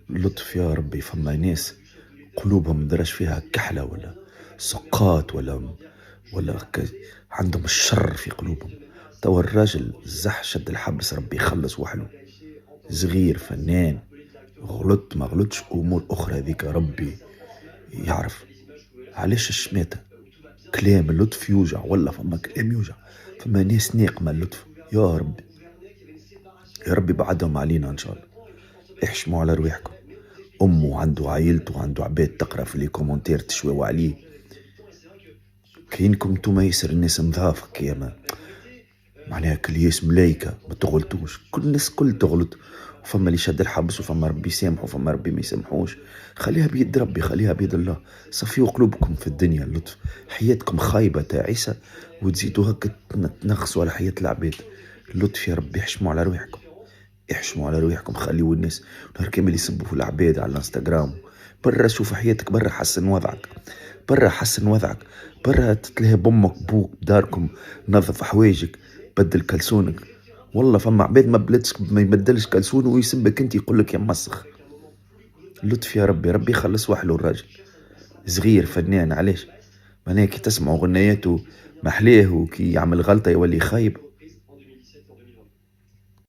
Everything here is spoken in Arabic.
لطف يا ربي. فما ناس قلوبهم درج فيها كحلة ولا سقات ولا عندهم الشر في قلوبهم. توا الراجل الزح شد الحبس، ربي يخلص وحله. صغير فنان، غلط ما غلطش امور اخرى ذيك ربي يعرف. علاش الشماتة؟ كلام اللطف يوجع، والله فما كلام يوجع. فما ناس ناقمة اللطف. يا ربي يا ربي بعدهم علينا ان شاء الله. احشموا على رواحكم. امه عنده عائلته وعنده عباد تقرا في لي كومنتير تشويوا عليه. كاينكم نتوما ياسر الناس مضافك كيما معناها كلياس ملايكة، ما تغلطوش. كل الناس كل تغلط، وفما اللي شد الحبس وفما ربي يسامح وفما ربي ما يسامحوش. خليها بيد ربي، خليها بيد الله. صفيوا قلوبكم في الدنيا اللطف. حياتكم خايبة تعيسة وتزيدوا هكا تنغصوا على حياة العباد. اللطف يا ربي. احشموا على روحكم، احشموا على روحكم. خليوا الناس نهار كامل يسبوا في العباد على الانستغرام. برا شوف حياتك، برا حسن وضعك، برا حسن وضعك. برا تتلهي بامك بوك بداركم، نظف حوايجك، بدل كلسونك. والله فما عباد ما بلدش ما يبدلش كلسونه ويسبك انت يقول لك يا مسخ. لطف يا ربي. ربي يخلص وحله الراجل. صغير فنان. علاش معناها كي تسمعوا غنياته محليه وكي يعمل غلطة يولي خايب.